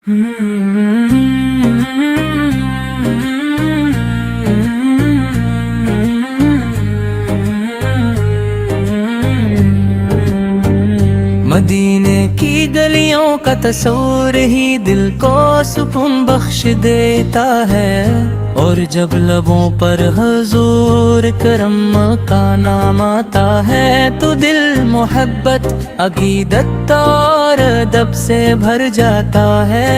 مدینے کی گلیوں کا تصور ہی دل کو سکون بخش دیتا ہے، اور جب لبوں پر حضور کرم کا نام آتا ہے تو دل محبت، عقیدت اور ادب سے بھر جاتا ہے۔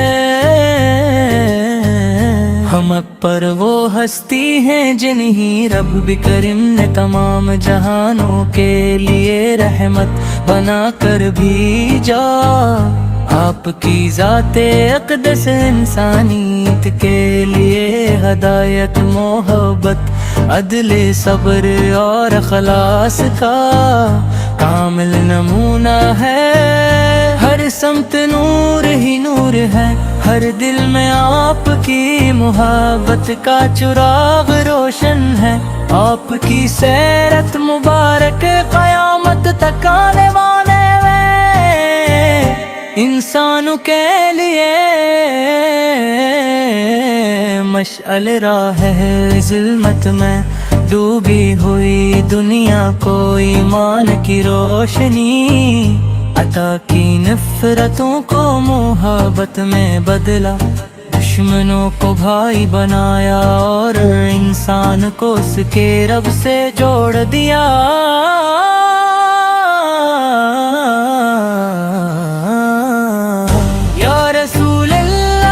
ہم پر وہ ہستی ہیں جنہیں رب کریم نے تمام جہانوں کے لیے رحمت بنا کر بھیجا۔ آپ کی ذات اقدس انسانیت کے لیے ہدایت، محبت، عدل، صبر اور اخلاص کا کامل نمونہ ہے۔ ہر سمت نور ہی نور ہے، ہر دل میں آپ کی محبت کا چراغ روشن ہے۔ آپ کی سیرت مبارک قیامت تک آنے والے انسانوں کے لیے مشعل راہ ہے۔ ظلمت میں ڈوبی ہوئی دنیا کو ایمان کی روشنی عطا کی، نفرتوں کو محبت میں بدلا، دشمنوں کو بھائی بنایا اور انسان کو اس کے رب سے جوڑ دیا۔ یا رسول اللہ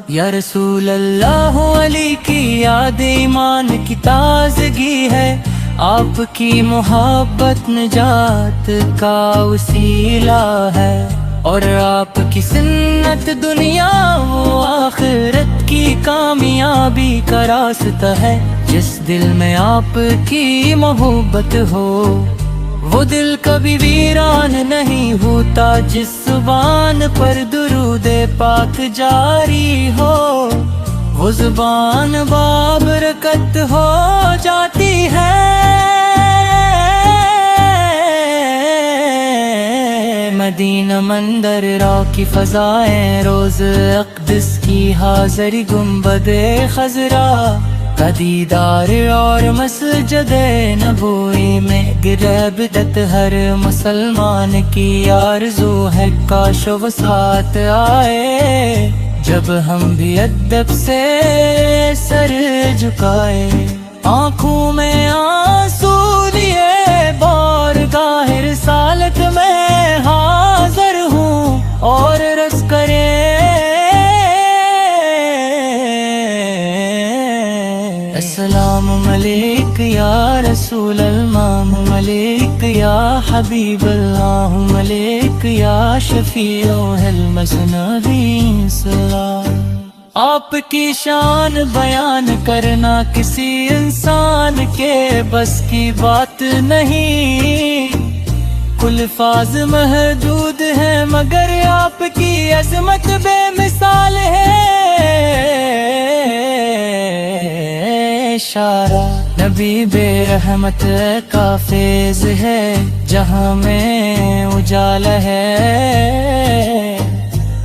یا رسول اللہ، علی کی یاد ایمان کی تازگی ہے۔ آپ کی محبت نجات کا وسیلہ ہے، اور آپ کی سنت دنیا و آخرت کی کامیابی کا راستہ ہے۔ جس دل میں آپ کی محبت ہو وہ دل کبھی ویران نہیں ہوتا، جس زبان پر درود پاک جاری ہو وہ زبان بابرکت ہو جاتی ہے۔ مدینہ منظر را کی فضائیں، روز اقدس کی حاضر گنبد خضرا کا دیدار، اور مسجد نبوی میں گربدت ہر مسلمان کی آرزو ہے۔ کاش وہ ساتھ آئے جب ہم بھی ادب سے سر جھکائے، آنکھوں میں آنسو لیے بارگاہ رسالت میں حاضر ہوں، اور رس کرے السلام علیک یا رسول اللہ، علیک یا حبیب اللہ، علیک یا شفیع المذنبین سلام۔ آپ کی شان بیان کرنا کسی انسان کے بس کی بات نہیں، کل الفاظ محدود ہے مگر آپ کی عظمت بے مثال ہے۔ اشارہ نبی بے رحمت کا فیض ہے، جہاں میں اجالا ہے،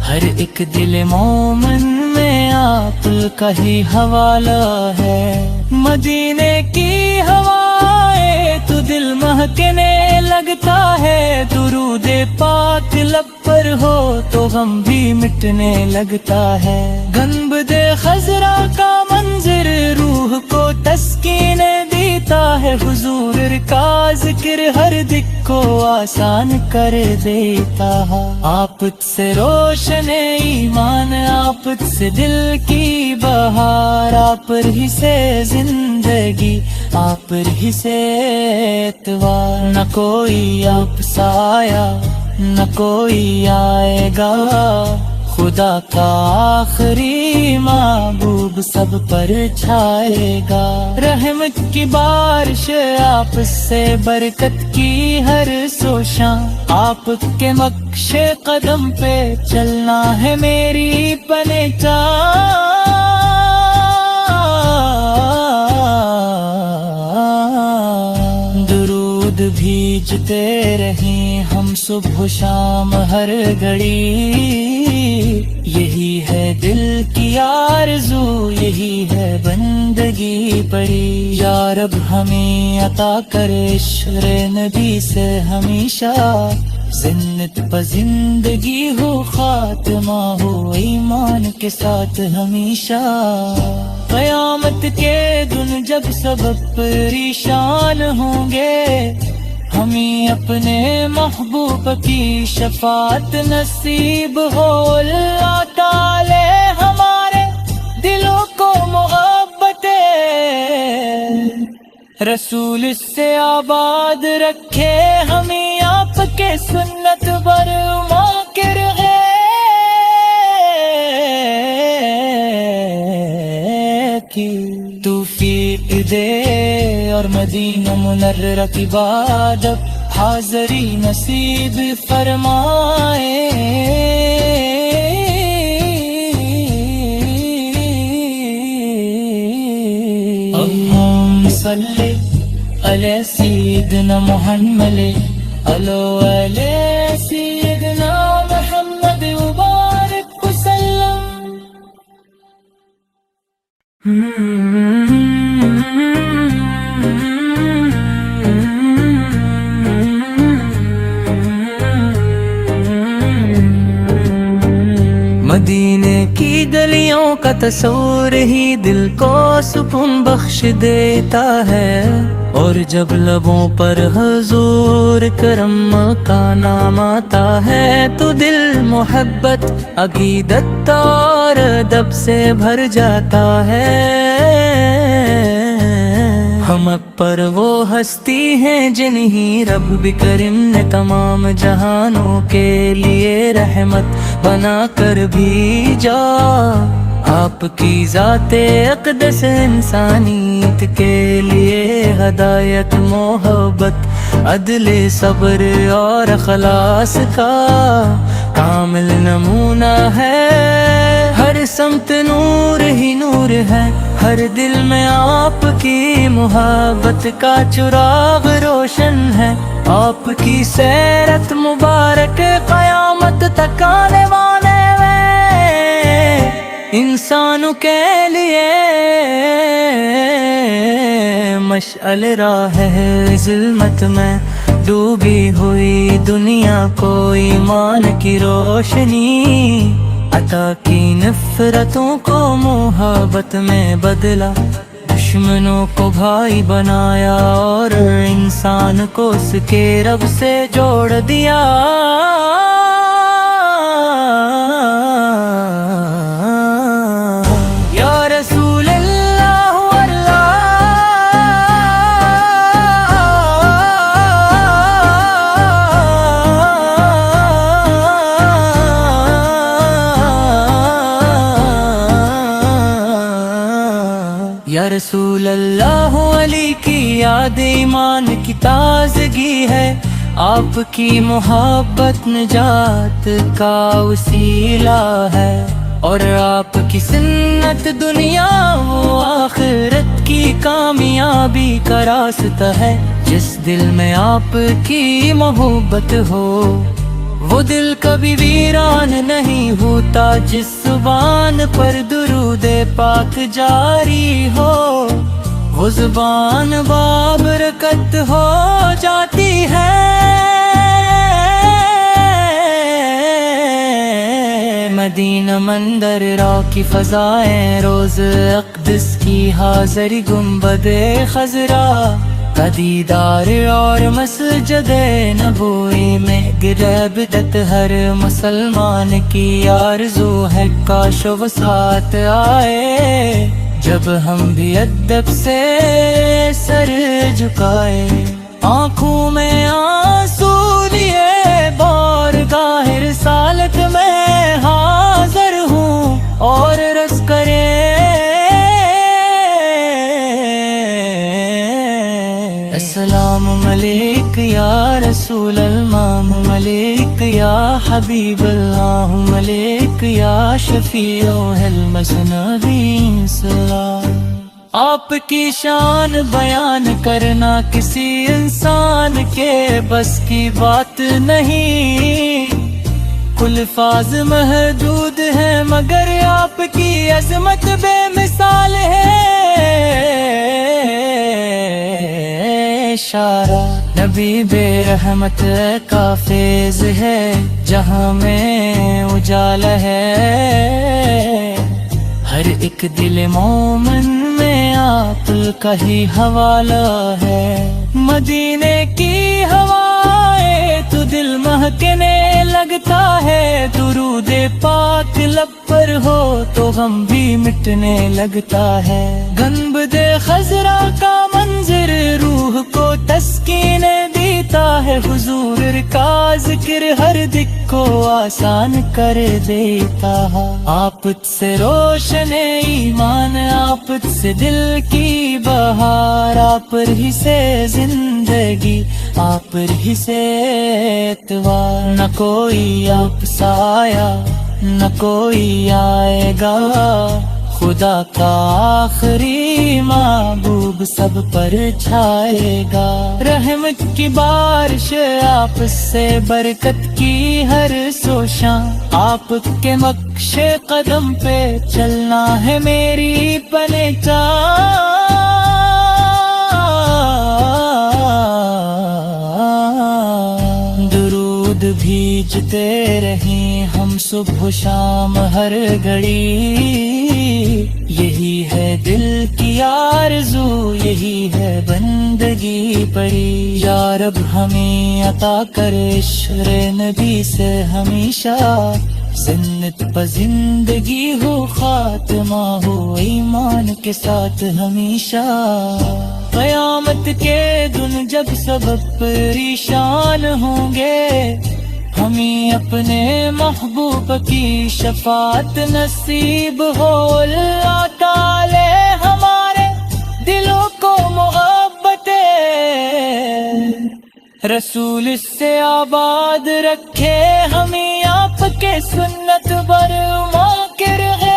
ہر ایک دل مومن میں آپ کا ہی حوالہ ہے۔ مدینے کی ہوائیں تو دل مہکنے لگتا ہے، درود پاک لب پر ہو تو غم بھی مٹنے لگتا ہے۔ گنبد خضرا کا منظر روح کو تسکین دیتا ہے، حضور کا ذکر ہر دکھ کو آسان کر دیتا ہے۔ آپ سے روشن ایمان، آپ سے دل کی بہار، آپ ہی سے زندگی، آپ ہی سے اعتبار، نہ کوئی آپ سایہ نہ کوئی آئے گا، خدا کا آخری محبوب سب پر چھائے گا۔ رحمت کی بارش آپ سے، برکت کی ہر سوشاں، آپ کے نقش قدم پہ چلنا ہے میری پہچان۔ درود بھیجتے رہیں ہم صبح و شام ہر گھڑی، یہی ہے دل کی آرزو، یہی ہے بندگی پڑی۔ یا رب ہمیں عطا کرے عشق نبی سے ہمیشہ، زنت پہ زندگی ہو، خاتمہ ہو ایمان کے ساتھ ہمیشہ۔ قیامت کے دن جب سب پریشان ہوں گے، ہمیں اپنے محبوب کی شفاعت نصیب ہو۔ اللہ تعالی ہمارے دلوں کو محبت رسول سے آباد رکھے، ہمیں آپ کے سنت پر ماکر ہے کی توفیق دے، اور مدینہ منورہ کی عبادت حاضری نصیب فرمائے۔ اللہم صلی علی سیدنا محمد علی سیدنا محمد مبارک وسلم۔ مدینے کی گلیوں کا تصور ہی دل کو سکون بخش دیتا ہے، اور جب لبوں پر حضور کرم کا نام آتا ہے تو دل محبت عقیدت اور ادب سے بھر جاتا ہے۔ ہم پر وہ ہستی ہیں جنہیں رب کریم نے تمام جہانوں کے لیے رحمت بنا کر بھیجا۔ آپ کی ذات اقدس انسانیت کے لیے ہدایت، محبت، عدل، صبر اور اخلاص کا کامل نمونہ ہے۔ ہر سمت نور ہی نور ہے، ہر دل میں آپ کی محبت کا چراغ روشن ہے۔ آپ کی سیرت مبارک قیامت تک آنے والے انسانوں کے لیے مشعل راہ ہے۔ ظلمت میں ڈوبی ہوئی دنیا کو ایمان کی روشنی عطا کی، نفرتوں کو محبت میں بدلا، دشمنوں کو بھائی بنایا، اور انسان کو اس کے رب سے جوڑ دیا۔ یا رسول اللہ، علی کی یاد ایمان کی تازگی ہے، آپ کی محبت نجات کا وسیلہ ہے، اور آپ کی سنت دنیا و آخرت کی کامیابی کا راستہ ہے۔ جس دل میں آپ کی محبت ہو وہ دل کبھی ویران نہیں ہوتا، جس زبان پر درود پاک جاری ہو وہ زبان بابرکت ہو جاتی ہے۔ مدینہ منورہ کی فضائیں، روز اقدس کی حاضری، گنبد خضرا کا دیدار، اور مسجد نبوی میں گرہ بدعت ہر مسلمان کی آرزو ہے، کاش وہ ساتھ آئے جب ہم بھی ادب سے سر جھکائے۔ آنکھوں میں آنسو لیے بارگاہ رسالت میں حاضر یا رسول المام علیک یا حبیب اللہ علیک یا شفیع المذنبین سلام۔ آپ کی شان بیان کرنا کسی انسان کے بس کی بات نہیں، کل الفاظ محدود ہیں مگر آپ کی عظمت بے مثال ہے۔ اشارہ نبی بے رحمت کا فیض ہے، جہاں میں اجالا ہے، ہر ایک دل مومن میں آپ کا ہی حوالہ ہے۔ مدینے کی ہوائیں تو دل مہکنے لگتا ہے، درود پاک لب پر ہو تو غم بھی مٹنے لگتا ہے۔ گنبد خضرا کا منظر روح کو تسکین دیتا ہے، حضور کا ذکر ہر دکھ کو آسان کر دیتا ہے۔ آپ سے روشن ایمان، آپ سے دل کی بہار، آپ ہی سے زندگی، آپ ہی سے اعتبار، نہ کوئی آپ سایہ نہ کوئی آئے گا، خدا کا آخری محبوب سب پر چھائے گا۔ رحمت کی بارش آپ سے، برکت کی ہر سوشاں، آپ کے نقش قدم پہ چلنا ہے میری پہچان۔ درود بھیجتے رہیں ہم صبح و شام ہر گھڑی، یہی ہے دل کی آرزو، یہی ہے بندگی پڑی۔ یا رب ہمیں عطا کر عشق نبی سے ہمیشہ، زنت پہ زندگی ہو، خاتمہ ہو ایمان کے ساتھ ہمیشہ۔ قیامت کے دن جب سب پریشان ہوں گے، ہمیں اپنے محبوب کی شفاعت نصیب ہو۔ اللہ تعالی ہمارے دلوں کو محبت رسول سے آباد رکھے، ہمیں آپ کے سنت بر ماکر ہے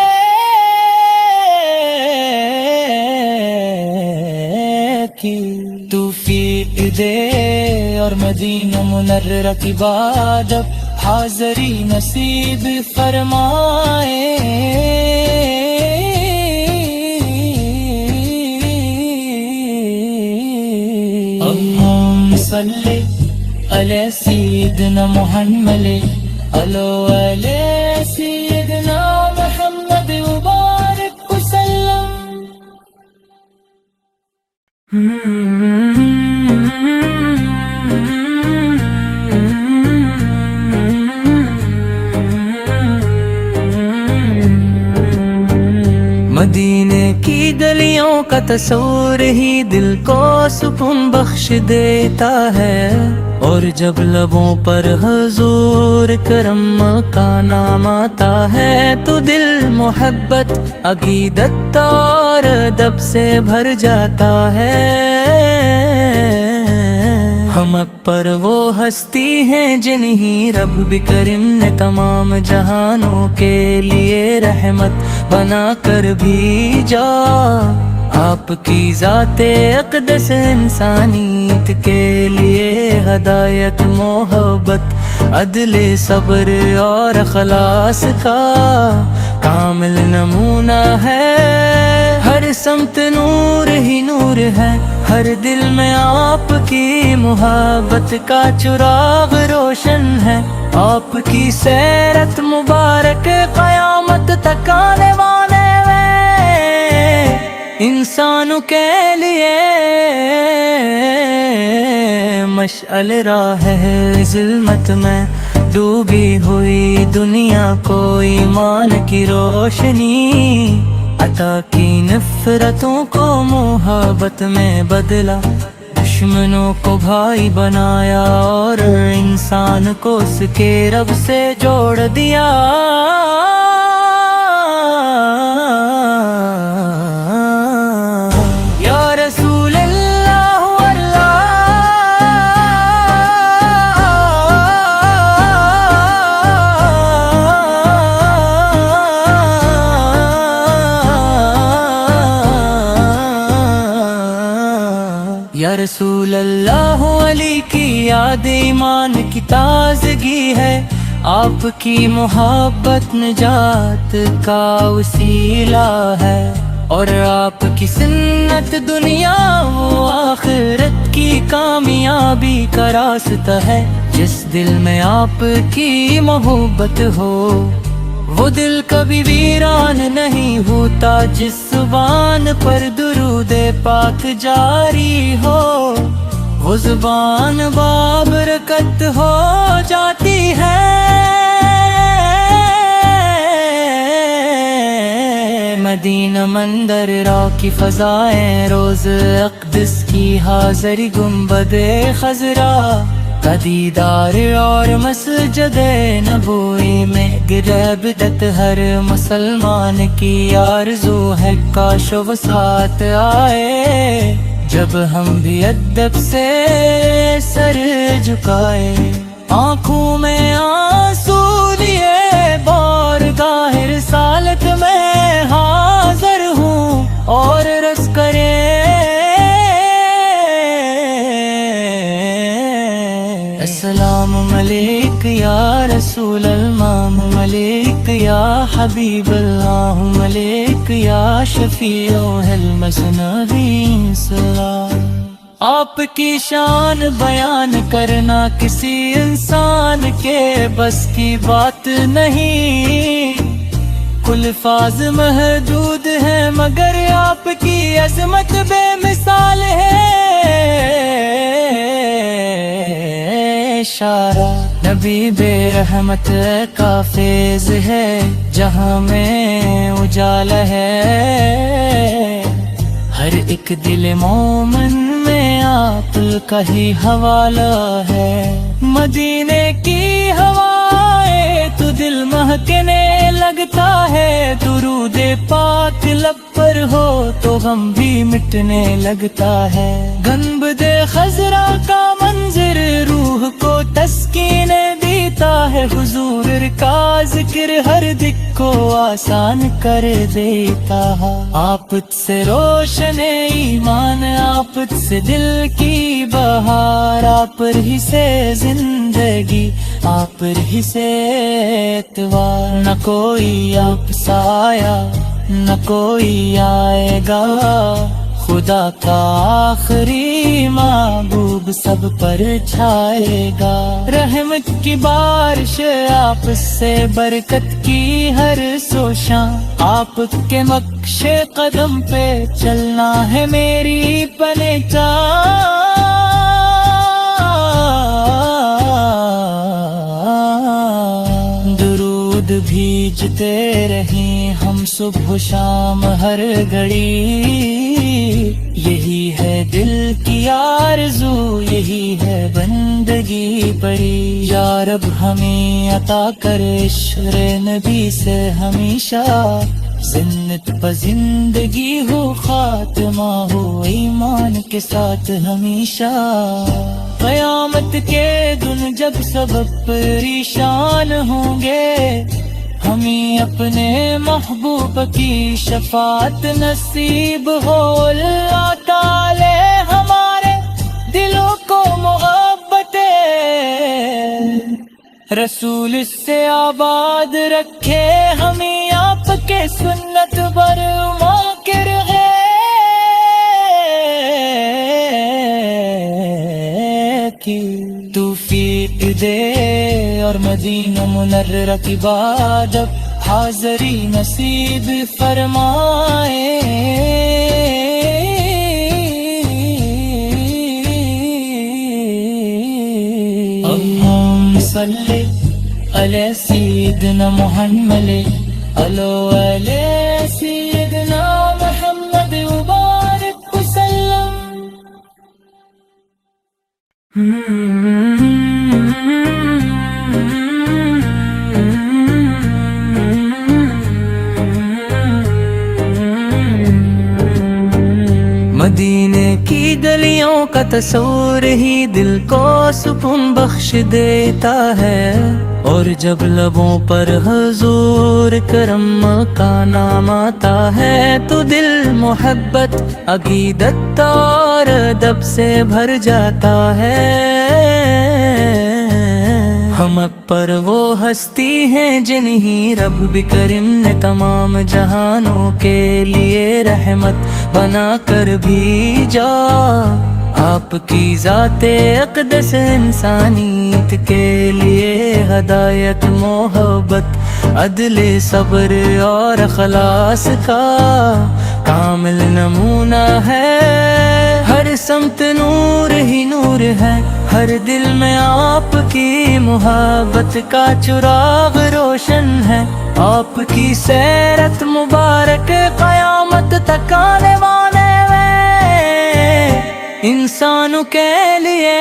کی توفیق دے، اور مدینہ منورہ کی بات اب حاضری نصیب فرمائے۔ اللہم صلی علی سیدنا محمد علی سیدنا محمد مبارک وسلم۔ مدینے کی گلیوں کا تصور ہی دل کو سکون بخش دیتا ہے، اور جب لبوں پر حضور کرم کا نام آتا ہے تو دل محبت عقیدت اور ادب سے بھر جاتا ہے۔ ہم پر وہ ہستی ہیں جنہیں رب کریم نے تمام جہانوں کے لیے رحمت بنا کر بھیجا۔ آپ کی ذات اقدس انسانیت کے لیے ہدایت، محبت، عدل، صبر اور اخلاص کا کامل نمونہ ہے۔ ہر سمت نور ہی نور ہے، ہر دل میں آپ کی محبت کا چراغ روشن ہے۔ آپ کی سیرت مبارک قیامت تک آنے والے انسانوں کے لیے مشعل راہ ہے۔ ظلمت میں ڈوبی ہوئی دنیا کو ایمان کی روشنی عطا کی، نفرتوں کو محبت میں بدلا، دشمنوں کو بھائی بنایا، اور انسان کو اس کے رب سے جوڑ دیا۔ یا رسول اللہ اللہ یا رسول اللہ علی کی یاد ایمان کی تازگی ہے، آپ کی محبت نجات کا وسیلہ ہے، اور آپ کی سنت دنیا و آخرت کی کامیابی کا راستہ ہے۔ جس دل میں آپ کی محبت ہو وہ دل کبھی ویران نہیں ہوتا، جس زبان پر درود پاک جاری ہو وہ زبان بابرکت ہو جاتی ہے۔ مدینہ منظرہ کی فضائیں، روز اقدس کی حاضری، گنبد خضرا کا دیدار اور مسجد نبوی میں گربدت ہر مسلمان کی آرزو ہے، کاش وہ ساتھ آئے جب ہم بھی ادب سے سر جھکائے۔ آنکھوں میں آنسو لیے بارگاہ رسالت میں حاضر ہوں، اور رس کرے السلام علیک یا رسول اللہ، علیک یا حبیب اللہ، علیک یا شفیع المذنبین سلام۔ آپ کی شان بیان کرنا کسی انسان کے بس کی بات نہیں، کل الفاظ محدود ہیں مگر آپ کی عظمت بے مثال ہے۔ اشارہ نبی بے رحمت کا فیض ہے، جہاں میں اجالا ہے، ہر ایک دل مومن میں آپ کا ہی حوالہ ہے۔ مدینے کی ہوائیں تو دل مہکنے لگتا ہے، درود پاک لب پر ہو تو غم بھی مٹنے لگتا ہے۔ گنبد خضرا کا منظر روح کو تسکین دیتا ہے، حضور کا ذکر ہر دکھ کو آسان کر دیتا ہے۔ آپ سے روشن ایمان، آپ سے دل کی بہار، آپ ہی سے زندگی، آپ ہی سے اعتبار، نہ کوئی آپ سایہ نہ کوئی آئے گا، خدا کا آخری محبوب سب پر چھائے گا۔ رحمت کی بارش آپ سے، برکت کی ہر سوشاں، آپ کے نقش قدم پہ چلنا ہے میری پہچان۔ درود بھیجتے رہیں ہم صبح و شام ہر گھڑی، یہی ہے دل کی آرزو، یہی ہے بندگی بڑی۔ یا رب ہمیں عطا کر عشق نبی سے ہمیشہ، زنت پہ زندگی ہو، خاتمہ ہو ایمان کے ساتھ ہمیشہ۔ قیامت کے دن جب سب پریشان ہوں گے، ہمیں اپنے محبوب کی شفاعت نصیب ہو۔ اللہ تعالی ہمارے دلوں کو محبت رسول سے آباد رکھے، ہمیں آپ کے سنت پر ماکر ہے کی توفیق دے، اور مدینہ منورہ کی بات جب حاضری نصیب فرمائے۔ اللہم صلی علی سیدنا محمد علی سیدنا محمد مبارک وسلم۔ مدینے کی گلیوں کا تصور ہی دل کو سکون بخش دیتا ہے، اور جب لبوں پر حضور کرم کا نام آتا ہے تو دل محبت عقیدت اور ادب سے بھر جاتا ہے۔ ہم پر وہ ہستی ہیں جنہیں رب بھی کریم نے تمام جہانوں کے لیے رحمت بنا کر بھیجا۔ آپ کی ذات اقدس انسانیت کے لیے ہدایت محبت عدل صبر اور اخلاص کا کامل نمونہ ہے۔ ہر سمت نور ہی نور ہے، ہر دل میں آپ کی محبت کا چراغ روشن ہے۔ آپ کی سیرت مبارک قیامت تک آنے والے انسانوں کے لیے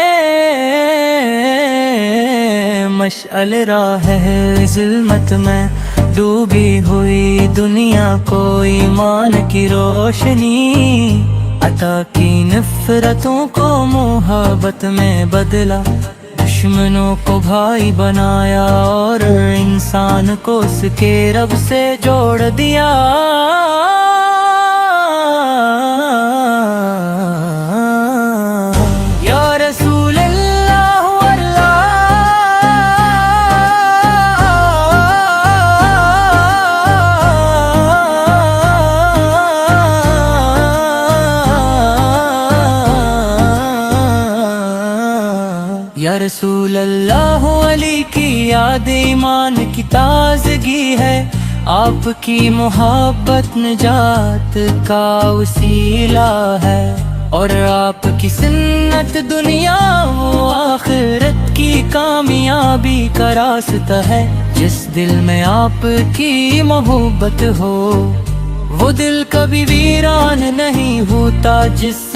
مشعل راہ ہے۔ ظلمت میں ڈوبی ہوئی دنیا کو ایمان کی روشنی عطا کی، نفرتوں کو محبت میں بدلا، دشمنوں کو بھائی بنایا اور انسان کو اس کے رب سے جوڑ دیا۔ یا رسول اللہ، علی کی یاد ایمان کی تازگی ہے، آپ کی محبت نجات کا وسیلہ ہے، اور آپ کی سنت دنیا و آخرت کی کامیابی کا راستہ ہے۔ جس دل میں آپ کی محبت ہو وہ دل کبھی ویران نہیں ہوتا، جس